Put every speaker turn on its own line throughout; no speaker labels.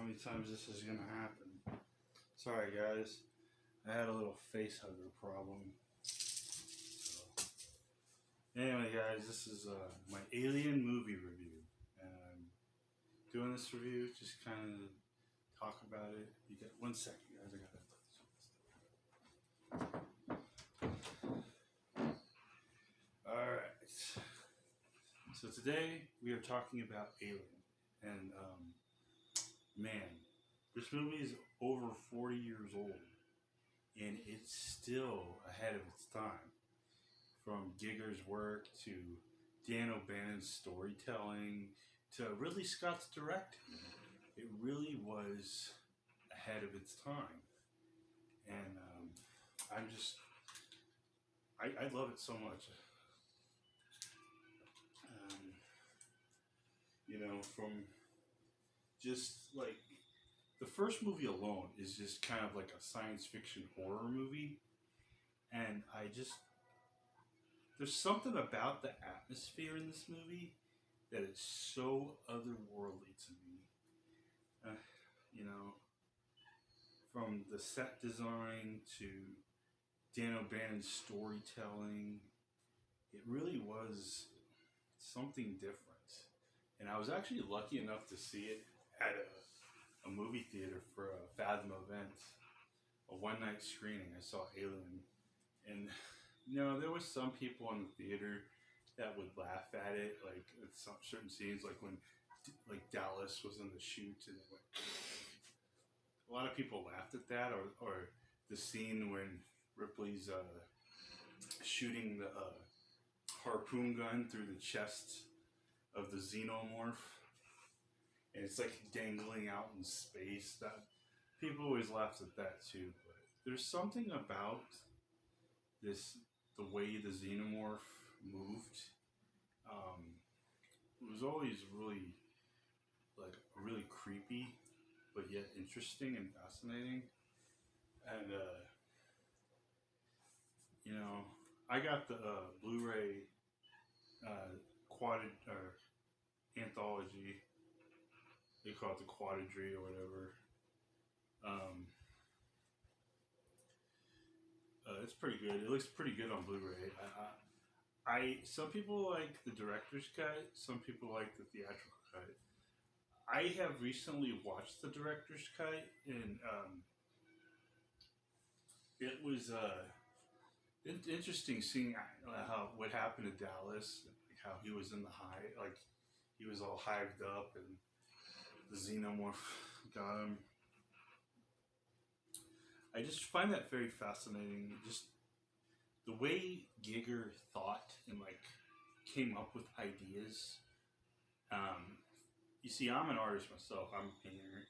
many times this is gonna happen. Sorry, guys. I had a little face hugger problem. So, anyway, guys, this is my Alien movie review. And I'm doing this review just kind of talk about it. You get 1 second, guys. I gotta. Alright. So today we are talking about Alien. And man, this movie is over 40 years old. And it's still ahead of its time. From Giger's work to Dan O'Bannon's storytelling to Ridley Scott's directing. It really was ahead of its time. And I love it so much. From just like the first movie alone is just kind of like a science fiction horror movie. And there's something about the atmosphere in this movie that is so otherworldly to me. From the set design to Dan O'Bannon's storytelling, it really was something different. And I was actually lucky enough to see it at a movie theater for a Fathom event, a one-night screening. I saw Alien, and there was some people in the theater that would laugh at it, like at some certain scenes, like when Dallas was in the shoot, and it went. A lot of people laughed at that, or the scene when Ripley's shooting the harpoon gun through the chest of the xenomorph, and it's like dangling out in space. That people always laughed at that too. But there's something about the way the xenomorph moved. It was always really creepy, but yet interesting and fascinating. And I got the Blu-ray anthology. They call it the quadrilogy or whatever. It's pretty good. It looks pretty good on Blu-ray. Some people like the director's cut. Some people like the theatrical cut. I have recently watched the director's cut, and it was interesting seeing what happened to Dallas, how he was in the high, like he was all hived up, and the xenomorph got him. I just find that very fascinating. Just the way Giger thought and came up with ideas. You see, I'm an artist myself. I'm a painter.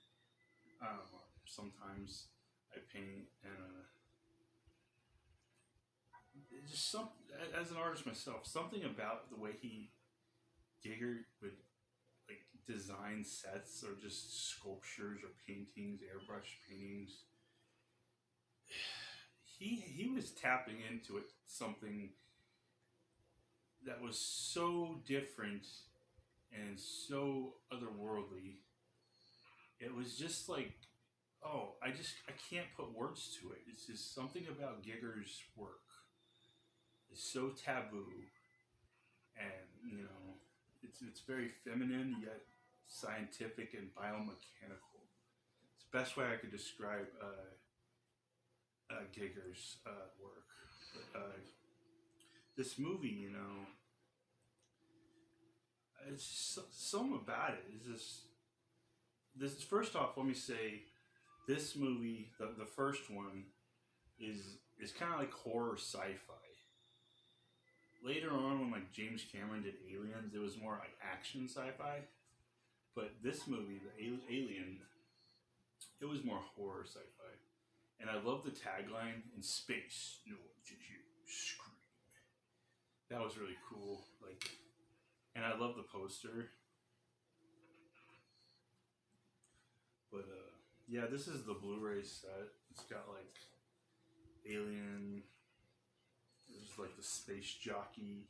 Sometimes I paint, and as an artist myself, something about the way Giger would design sets or just sculptures or paintings, airbrush paintings. He was tapping into it, something that was so different and so otherworldly. It was just I can't put words to it. It's just something about Giger's work is so taboo, and it's very feminine yet scientific and biomechanical. It's the best way I could describe Giger's work. This movie, it's something about it. It's just this. First off, let me say, this movie, the first one, is kind of like horror sci-fi. Later on, when James Cameron did Aliens, it was more like action sci-fi. But this movie, the Alien, it was more horror sci-fi. And I love the tagline, "In space, no one can hear you scream." That was really cool. And I love the poster. But yeah, this is the Blu-ray set. It's got Alien. There's the space jockey.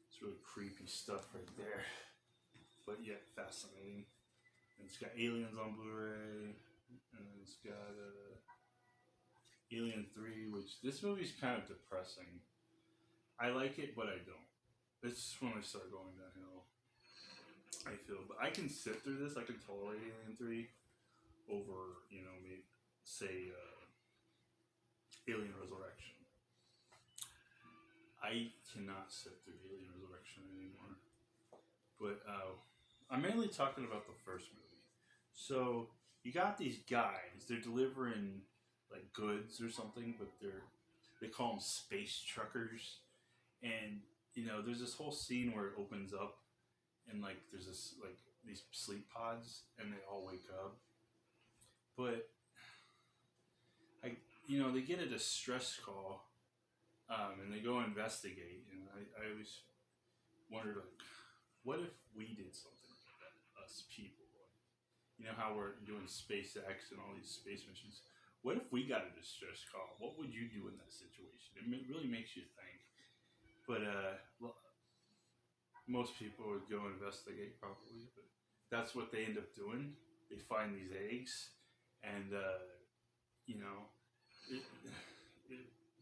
It's really creepy stuff right there, but yet fascinating. And it's got Aliens on Blu-ray, and it's got Alien 3, which this movie's kind of depressing. I like it, but I don't. It's when I start going downhill, I feel. But I can sit through this. I can tolerate Alien 3 over, maybe, say, Alien Resurrection. I cannot sit through Alien Resurrection anymore. But I'm mainly talking about the first movie. So you got these guys. They're delivering like goods or something, but they call them space truckers. And there's this whole scene where it opens up, and like there's this like these sleep pods, and they all wake up. But they get a distress call, and they go investigate. And I always wondered, like, what if we did something like that, us people? You know how we're doing SpaceX and all these space missions. What if we got a distress call? What would you do in that situation? It really makes you think. But most people would go investigate probably, but that's what they end up doing. They find these eggs, and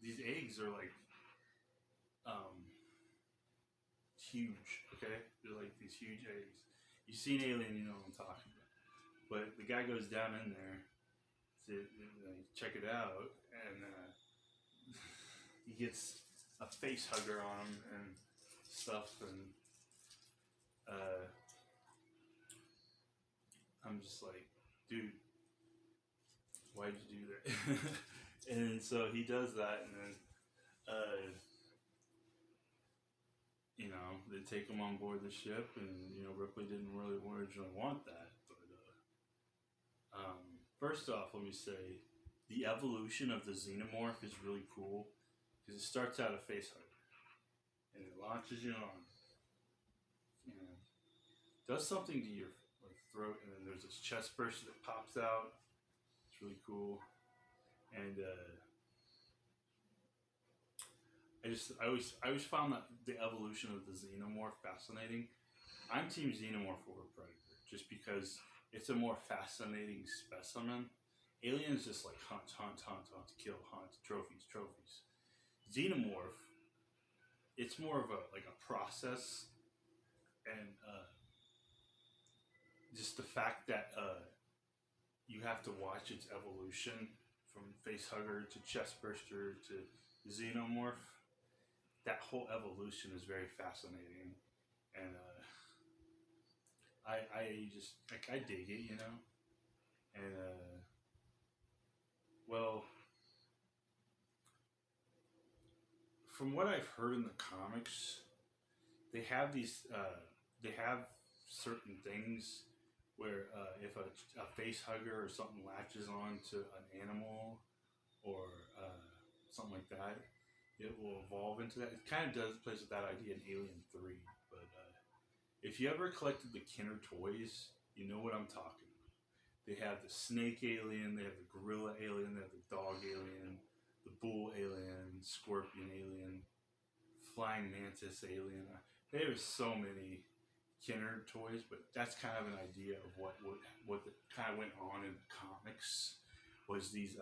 these eggs are like huge. Okay, they're like these huge eggs. You've seen Alien, you know what I'm talking about. But the guy goes down in there to check it out, and he gets a face hugger on him and stuff, and I'm just like, dude, why'd you do that? And so he does that, and then they take him on board the ship, and Ripley didn't really originally want that, but first off, let me say the evolution of the xenomorph is really cool because it starts out a face hugger, and it launches you on, and does something to your throat, and then there's this chest burster that pops out. It's really cool, and I always found that the evolution of the xenomorph fascinating. I'm team xenomorph over predator just because it's a more fascinating specimen. Aliens just like hunt, kill, hunt, trophies. Xenomorph, it's more of a process, and just the fact that you have to watch its evolution from facehugger to chestburster to xenomorph. That whole evolution is very fascinating, and I just I dig it, and well, from what I've heard in the comics, they have certain things where if a face hugger or something latches on to an animal or something like that, it will evolve into that. It kind of plays with that idea in Alien 3, but if you ever collected the Kenner toys, you know what I'm talking about. They have the snake alien, they have the gorilla alien, they have the dog alien, the bull alien, scorpion alien, flying mantis alien. There are so many Kenner toys, but that's kind of an idea of what kind of went on in the comics, was these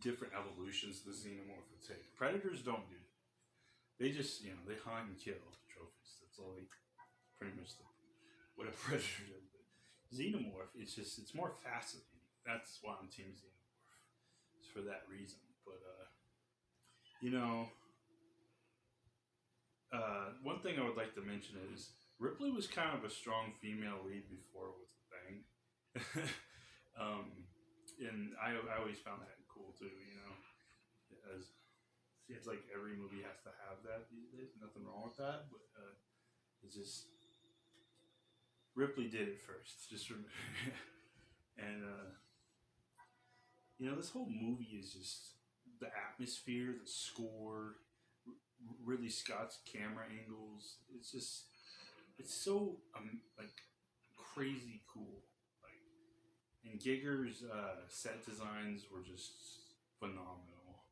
different evolutions the xenomorph would take. Predators don't do that. They just, they hunt and kill trophies. That's all they, pretty much what a predator does. But xenomorph, it's more fascinating. That's why I'm team xenomorph. It's for that reason. But, one thing I would like to mention is Ripley was kind of a strong female lead before it was a thing. And I always found that cool too, as it's like every movie has to have that these days. Nothing wrong with that, but it's just Ripley did it first. Just and this whole movie is just the atmosphere, the score, Ridley Scott's camera angles. It's so like crazy cool. Like, and Giger's set designs were just phenomenal.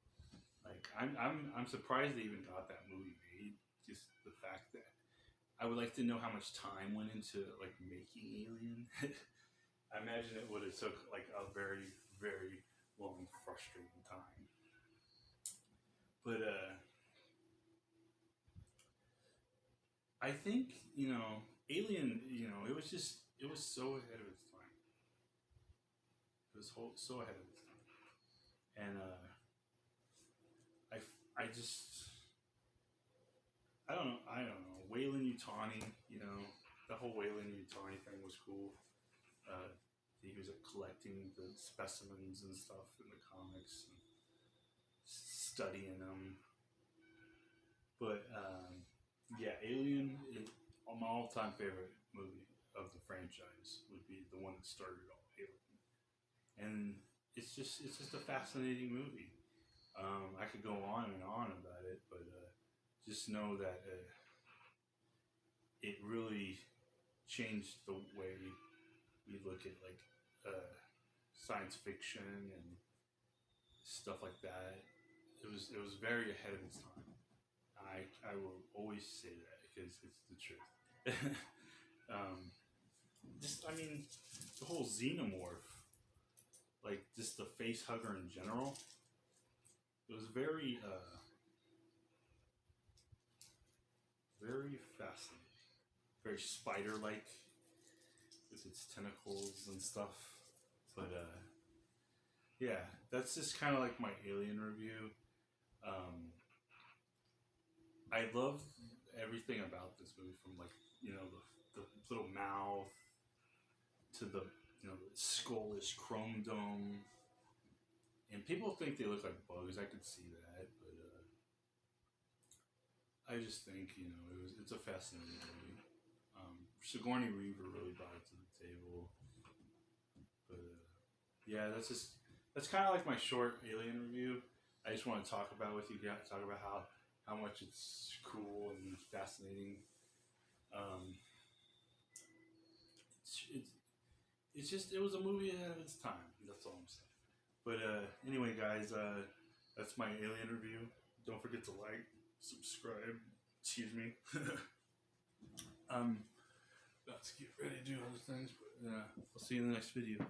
Like I'm surprised they even got that movie made. Just the fact that I would like to know how much time went into like making Alien. I imagine it would have took like a very, very long, frustrating time. But I think Alien. It was so ahead of its time. It was so ahead of its time, and I just I don't know. Wayland Utani, the whole Wayland Utani thing was cool. Uh, he was collecting the specimens and stuff in the comics and studying them. But yeah, Alien, my all-time favorite movie of the franchise would be the one that started it all, Alien. And it's just a fascinating movie. I could go on and on about it, but just know that it really changed the way we look at like science fiction and stuff like that. It was very ahead of its time. I will always say that because it's the truth. um, just I mean, the whole xenomorph, like just the face hugger in general, it was very fascinating, very spider like with its tentacles and stuff. But yeah, that's just kind of like my Alien review. Um, I love everything about this movie, from like the little mouth to the the skullish chrome dome. And people think they look like bugs. I could see that, but I just think it's a fascinating movie. Sigourney Weaver really brought it to the table, but yeah, that's kind of like my short Alien review. I just want to talk about it with you guys, talk about how much it's cool and fascinating. Um, it's it's just it was a movie ahead of its time. That's all I'm saying. But anyway, guys, that's my Alien review. Don't forget to like, subscribe. Excuse me. About to get ready to do other things, but I'll see you in the next video.